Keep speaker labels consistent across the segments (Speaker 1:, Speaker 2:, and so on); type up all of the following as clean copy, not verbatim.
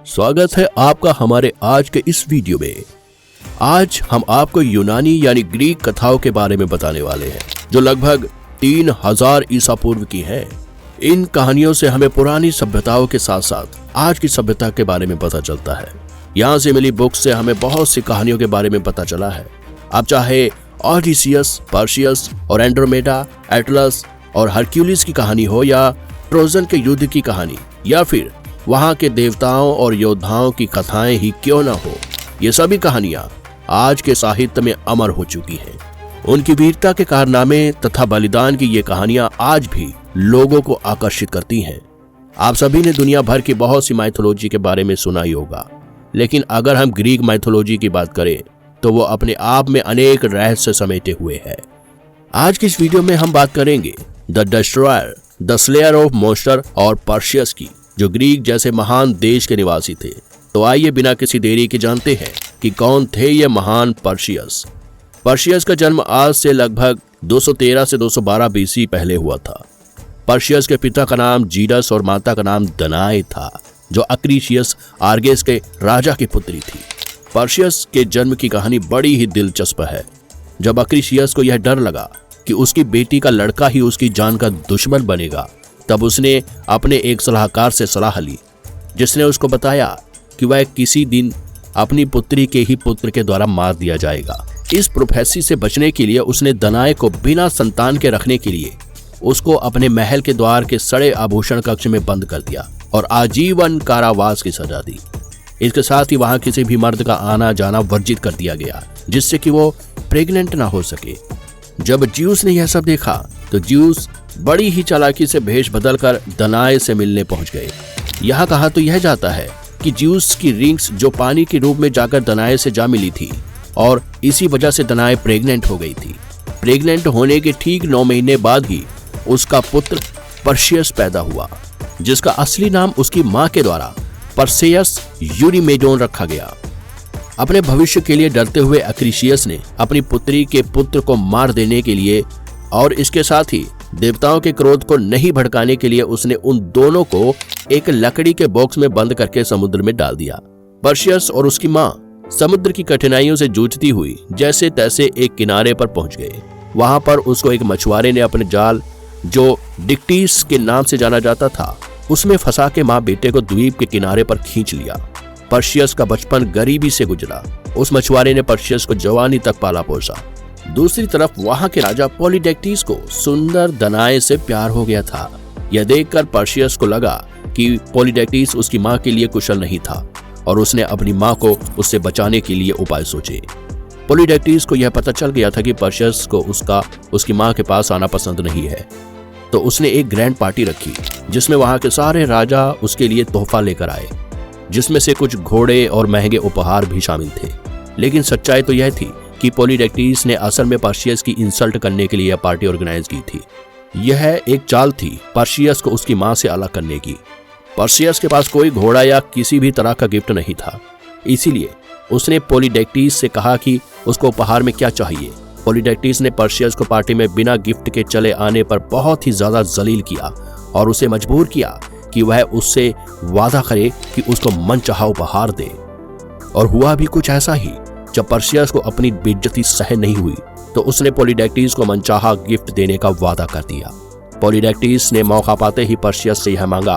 Speaker 1: स्वागत है आपका हमारे आज के इस वीडियो में। आज हम आपको यूनानी यानी ग्रीक कथाओं के बारे में बताने वाले हैं जो लगभग 3000 ईसा पूर्व की हैं। इन कहानियों से हमें पुरानी सभ्यताओं के साथ साथ आज की सभ्यता के बारे में पता चलता है। यहाँ से मिली बुक्स से हमें बहुत सी कहानियों के बारे में पता चला है। आप चाहे ओडिसियस, पर्शियस और एंड्रोमेडा, एटलस और हरक्यूलिस की कहानी हो या ट्रोजन के युद्ध की कहानी या फिर वहां के देवताओं और योद्धाओं की कथाएं ही क्यों न हो, ये सभी कहानियां आज के साहित्य में अमर हो चुकी हैं। उनकी वीरता के कारनामे तथा बलिदान की ये कहानियां आज भी लोगों को आकर्षित करती हैं। आप सभी ने दुनिया भर की बहुत सी माइथोलॉजी के बारे में सुना ही होगा, लेकिन अगर हम ग्रीक माइथोलॉजी की बात करें तो वो अपने आप में अनेक रहस्य समेटे हुए है। आज की इस वीडियो में हम बात करेंगे the destroyer, the slayer of monster और पर्शियस की, जो ग्रीक जैसे महान देश के निवासी थे। तो आइए बिना किसी देरी के जानते हैं कि कौन थे ये महान पर्शियस। पर्शियस का जन्म आज से लगभग 213 से 212 बीसी पहले हुआ था। पर्शियस के पिता का नाम जीडस और माता का नाम दनाए था, जो अक्रीशियस आर्गेस के राजा की पुत्री थी। पर्शियस के जन्म की कहानी बड़ी ही दिलचस्प है। जब अक्रीशियस को यह डर लगा कि उसकी बेटी का लड़का ही उसकी जान का दुश्मन बनेगा, तब उसने अपने एक सलाहकार से सलाह ली, जिसने उसको बताया कि वह किसी दिन अपनी पुत्री के ही पुत्र के द्वारा मार दिया जाएगा। इस प्रोफेसी से बचने के लिए उसने दनाए को बिना संतान के रखने के लिए उसको अपने महल के द्वार के सड़े आभूषण कक्ष में बंद कर दिया और आजीवन कारावास की सजा दी। इसके साथ ही वहां किसी भी मर्द का आना जाना वर्जित कर दिया गया, जिससे कि वो प्रेग्नेंट ना हो सके। जब ज्यूस ने यह सब देखा तो ज्यूस बड़ी ही चालाकी से भेष बदलकर दनाए से मिलने पहुंच गए। यहाँ कहा तो यह जाता है कि ज्यूस की रिंग्स जो पानी के रूप में जाकर दनाए से जा मिली थी और इसी वजह से दनाए प्रेग्नेंट हो गई थी। प्रेग्नेंट होने के ठीक 9 महीने बाद ही उसका पुत्र पर्शियस पैदा हुआ, जिसका असली नाम उसकी मां के द्वारा परसेयस यूरिमेडोन रखा गया। अपने भविष्य के लिए डरते हुए अक्रीशियस ने अपनी पुत्री के पुत्र को मार देने के लिए और इसके साथ ही देवताओं के क्रोध को नहीं भड़काने के लिए उसने उन दोनों को एक लकड़ी के बॉक्स में बंद करके समुद्र में डाल दिया। पर्शियस और उसकी मां समुद्र की कठिनाइयों से जूझती हुई जैसे तैसे एक किनारे पर पहुंच गए। वहां पर उसको एक मछुआरे ने अपने जाल, जो डिक्टीस के नाम से जाना जाता था, उसमें फंसा के माँ बेटे को द्वीप के किनारे पर खींच लिया। पर्शियस का बचपन गरीबी से गुजरा। उस मछुआरे ने पर्शियस को जवानी तक पाला पोसा। दूसरी तरफ वहां के राजा पॉलीडेक्टिस को सुंदर दनाए से प्यार हो गया था। यह देखकर पर्शियस को लगा कि पॉलीडेक्टिस उसकी मां के लिए कुशल नहीं था और उसने अपनी मां को उससे बचाने के लिए उपाय सोचे। पॉलीडेक्टिस को यह पता चल गया था कि पर्शियस को उसकी मां के पास आना पसंद नहीं है, तो उसने एक ग्रैंड पार्टी रखी जिसमें वहां के सारे राजा उसके लिए तोहफा लेकर आए, जिसमें से कुछ घोड़े और महंगे उपहार भी शामिल थे। लेकिन सच्चाई तो यह थी कि पॉलीडेक्टिस ने असल में पर्शियस की इंसल्ट करने के लिए यह पार्टी ऑर्गेनाइज की थी। यह एक चाल थी पर्शियस को उसकी मां से अलग करने की। पर्शियस के पास कोई घोड़ा या किसी भी तरह का गिफ्ट नहीं था, इसीलिए उसने पॉलीडेक्टिस से कहा कि उसको उपहार में क्या चाहिए। पॉलीडेक्टिस ने पर्शियस को पार्टी में बिना गिफ्ट के चले आने पर बहुत ही ज्यादा जलील किया और उसे मजबूर किया कि वह उससे वादा करे कि उसको मनचाहा उपहार दे। और हुआ भी कुछ ऐसा ही। जब पर्शियस को अपनी बेइज्जती सहन नहीं हुई तो उसने पॉलीडेक्टिस को मनचाहा गिफ्ट देने का वादा कर दिया। पॉलीडेक्टिस ने मौका पाते ही पर्शियस से यह मांगा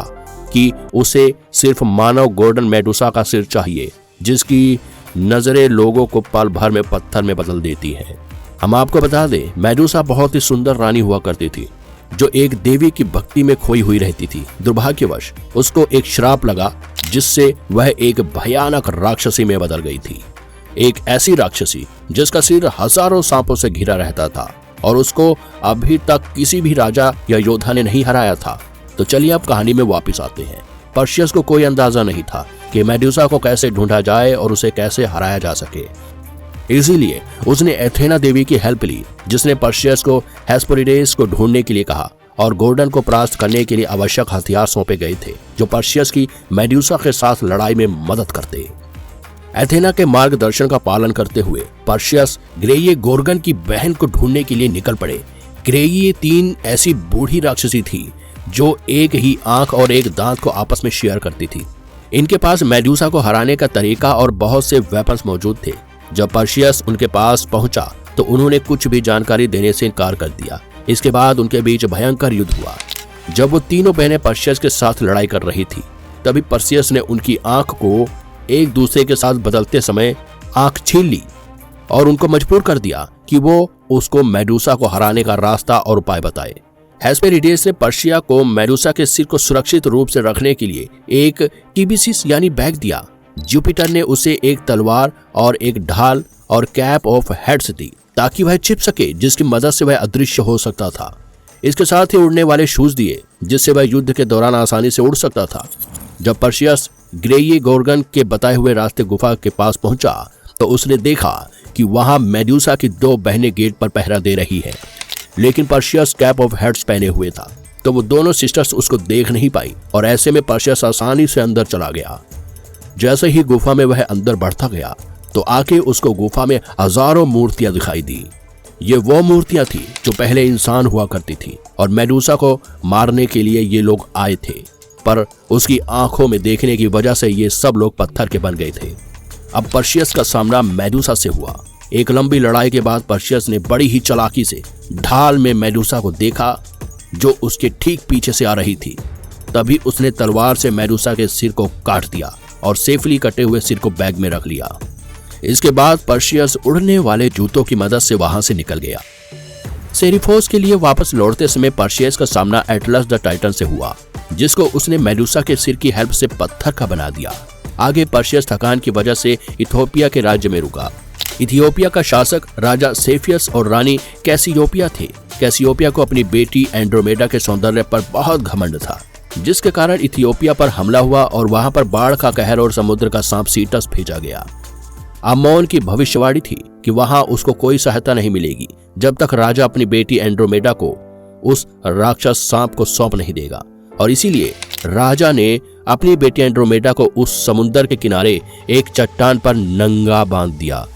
Speaker 1: कि उसे सिर्फ मानव गोल्डन मेडुसा का सिर चाहिए, जिसकी नजरें लोगों को पल भर में पत्थर में बदल देती हैं। हम आपको बता दें, मेडुसा बहुत ही सुंदर रानी हुआ करती थी, जो एक देवी की भक्ति में खोई हुई रहती थी। दुर्भाग्यवश उसको एक श्राप लगा, जिससे वह एक भयानक राक्षसी में बदल गई थी। एक ऐसी राक्षसी जिसका सिर हजारों सांपों से घिरा रहता था और उसको अभी तक किसी भी राजा या योद्धा ने नहीं हराया था। तो चलिए अब कहानी में वापस आते हैं। पर्शियस को कोई अंदाजा नहीं था कि मेडुसा को कैसे ढूंढा जाए और उसे कैसे हराया जा सके। इसीलिए उसने एथेना देवी की हेल्प ली, जिसने पर्शियस को हेस्पेरिडेस को ढूंढने के लिए कहा और गोल्डन को परास्त करने के लिए आवश्यक हथियार सौंपे गए थे, जो पर्शियस की मेडुसा के साथ लड़ाई में मदद करते। एथेना के मार्गदर्शन का पालन करते हुए पर्शियस ग्रेये गोर्गन की बहन को ढूंढने के लिए निकल पड़े। ग्रेये 3 ऐसी बूढ़ी राक्षसी थी जो एक ही आंख और एक दांत को आपस में शेयर करती थी। इनके पास मेडूसा को हराने का तरीका और बहुत से वेपन्स मौजूद थे। जब पर्सियस उनके पास पहुंचा तो उन्होंने कुछ भी जानकारी देने से इनकार कर दिया। इसके बाद उनके बीच भयंकर युद्ध हुआ। जब वो तीनों बहनें पर्सियस के साथ लड़ाई कर रही थी, तभी पर्सियस ने उनकी आंख को एक दूसरे के साथ बदलते समय आंख छीन ली और उनको मजबूर कर दिया कि वो उसको मेडूसा को हराने का रास्ता और उपाय बताए। हेस्पेरिडेस ने पर्सिया को मेडूसा के सिर को सुरक्षित रूप से रखने के लिए एक टिबिसिस यानी बैग दिया। जुपिटर ने उसे एक तलवार और एक ढाल और कैप ऑफ हेड्स दी ताकि वह छिप सके, जिसकी मदद से वह अदृश्य हो सकता था। इसके साथ ही उड़ने वाले शूज दिए जिससे वह युद्ध के दौरान आसानी से उड़ सकता था। जब पर्सियस ग्रेई गोर्गन के बताए हुए रास्ते गुफा के पास पहुंचा तो उसने देखा कि वहां मेडूसा की 2 बहनें गेट पर पहरा दे रही हैं। लेकिन पर्सियस कैप ऑफ हेड्स पहने हुए था तो वो दोनों सिस्टर्स उसको देख नहीं पाई और ऐसे में पर्सियस आसानी से अंदर चला गया। जैसे ही गुफा में वह अंदर बढ़ता गया तो आके उसको गुफा में हजारों मूर्तियां दिखाई दी। ये वो मूर्तियां थी जो पहले इंसान हुआ करती थी और मेडूसा को मारने के लिए ये लोग आए थे, पर उसकी आंखों में देखने की वजह से ये सब लोग पत्थर के बन गए थे। अब पर्सियस का सामना मेडूसा से हुआ। एक लंबी लड़ाई के बाद पर्सियस ने बड़ी ही चालाकी से ढाल में मेडूसा को देखा जो उसके ठीक पीछे से आ रही थी। तभी उसने तलवार से मेडूसा के सिर को काट दिया और सेफली कटे हुए सिर को बैग में रख लिया। इसके बाद पर्सियस उड़ने वाले जूतों की मदद से वहां से निकल गया। सेरिफोस के लिए वापस लौटते समय पर्सियस का सामना एटलस द टाइटन से हुआ, जिसको उसने मेडूसा के सिर की हेल्प से पत्थर का बना दिया। आगे पर्सियस थकान की वजह से इथियोपिया के राज्य में रुका। इथियोपिया का शासक राजा सेफियस और रानी कैसियोपिया थे। कैसियोपिया को अपनी बेटी एंड्रोमेडा के सौंदर्य पर बहुत घमंड था, जिसके कारण इथियोपिया पर हमला हुआ और वहां पर बाढ़ का कहर और समुद्र का सांप सीटस भेजा गया। आमोन की भविष्यवाणी थी कि वहां उसको कोई सहायता नहीं मिलेगी जब तक राजा अपनी बेटी एंड्रोमेडा को उस राक्षस सांप को सौंप नहीं देगा, और इसीलिए राजा ने अपनी बेटी एंड्रोमेडा को उस समुद्र के किनारे एक चट्टान पर नंगा बांध दिया।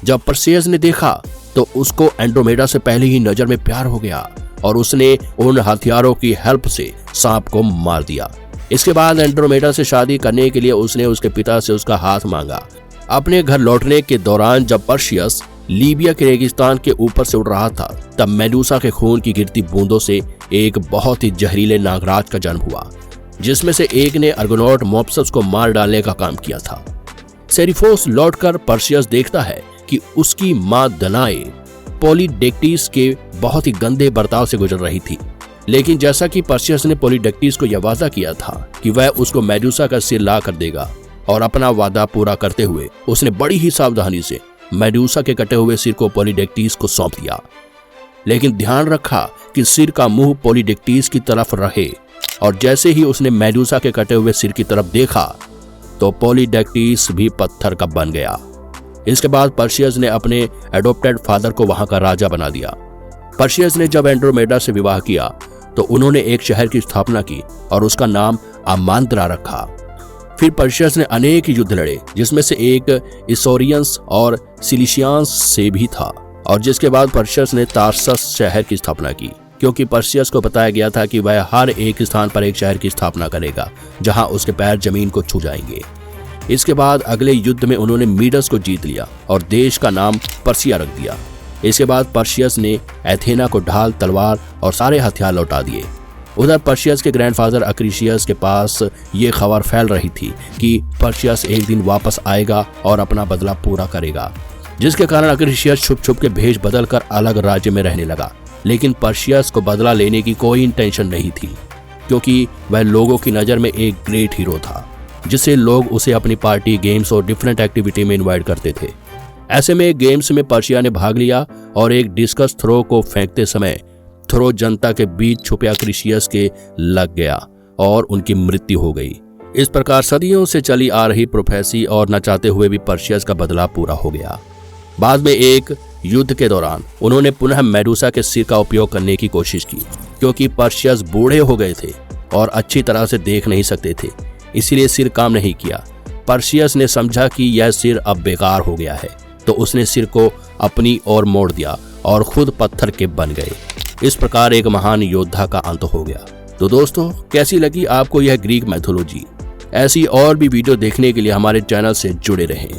Speaker 1: जब पर्सियस ने देखा तो उसको एंड्रोमेडा से पहले ही नजर में प्यार हो गया और उसने उन हथियारों की हेल्प से सांप को मार दिया। इसके बाद एंड्रोमेडा से शादी करने के लिए उसने उसके पिता से उसका हाथ मांगा। अपने घर लौटने के दौरान जब पर्सियस लीबिया के रेगिस्तान के ऊपर से उड़ रहा था, तब मेडूसा के खून की गिरती बूंदों से एक बहुत ही जहरीले नागराज का जन्म हुआ, जिसमें से एक ने अर्गोनॉट मोप्सस को मार डालने का काम किया था। सेरिफोस लौटकर पर्सियस देखता है कि उसकी मां दनाए पॉलीडेक्टिस के बहुत ही गंदे बर्ताव से गुजर रही थी। लेकिन जैसा कि पर्सियस ने पॉलीडेक्टिस को यह वादा किया था कि वह उसको मेडूसा का सिर ला कर देगा, और अपना वादा पूरा करते हुए उसने बड़ी ही सावधानी से मेडूसा के कटे हुए सिर को पॉलीडेक्टिस को सौंप दिया। लेकिन ध्यान रखा कि सिर का मुंह पॉलीडेक्टिस की तरफ रहे, और जैसे ही उसने मेडूसा के कटे हुए सिर की तरफ देखा तो पॉलीडेक्टिस भी पत्थर का बन गया। इसके बाद पर्सियस ने अपने एडॉप्टेड फादर को वहां का राजा बना दिया। पर्सियस ने जब एंड्रोमेडा से विवाह किया तो उन्होंने एक शहर की स्थापना की और उसका नाम अमांत्रा रखा। फिर पर्सियस ने अनेक युद्ध लड़े, जिसमें से एक इसोरियंस और सिलिशियंस से भी था, और जिसके बाद पर्सियस ने तार्सस शहर की स्थापना की, क्योंकि पर्सियस को बताया गया था कि वह हर एक स्थान पर एक शहर की स्थापना करेगा जहां उसके पैर जमीन को छू जाएंगे। इसके बाद अगले युद्ध में उन्होंने मीडस को जीत लिया और देश का नाम पर्सिया रख दिया। इसके बाद पर्सियस ने एथेना को ढाल, तलवार और सारे हथियार लौटा दिए। उधर पर्सियस के ग्रैंडफादर अक्रिशियस के पास ये खबर फैल रही थी कि पर्सियस एक दिन वापस आएगा और अपना बदला पूरा करेगा, जिसके कारण अक्रिशियस छुप छुप के भेष बदलकर अलग राज्य में रहने लगा। लेकिन पर्सियस को बदला लेने की कोई इंटेंशन नहीं थी, क्योंकि वह लोगों की नज़र में एक ग्रेट हीरो था, जिससे लोग उसे अपनी पार्टी, गेम्स और डिफरेंट एक्टिविटी में इन्वाइट करते थे। ऐसे में एक गेम्स में पर्सिया ने भाग लिया और एक डिस्कस थ्रो को फेंकते समय थ्रो जनता के बीच छुपे अक्रिशियस के लग गया और उनकी मृत्यु हो गई। इस प्रकार सदियों से चली आ रही प्रोफेसी और न चाहते हुए भी पर्सियस का बदला पूरा हो गया। बाद में एक युद्ध के दौरान उन्होंने पुनः मेडूसा के सिर का उपयोग करने की कोशिश की, क्योंकि पर्सियस बूढ़े हो गए थे और अच्छी तरह से देख नहीं सकते थे, इसलिए सिर काम नहीं किया। पर्सियस ने समझा कि यह सिर अब बेकार हो गया है, तो उसने सिर को अपनी ओर मोड़ दिया और खुद पत्थर के बन गए। इस प्रकार एक महान योद्धा का अंत हो गया। तो दोस्तों, कैसी लगी आपको यह ग्रीक मैथोलॉजी? ऐसी और भी वीडियो देखने के लिए हमारे चैनल से जुड़े रहें।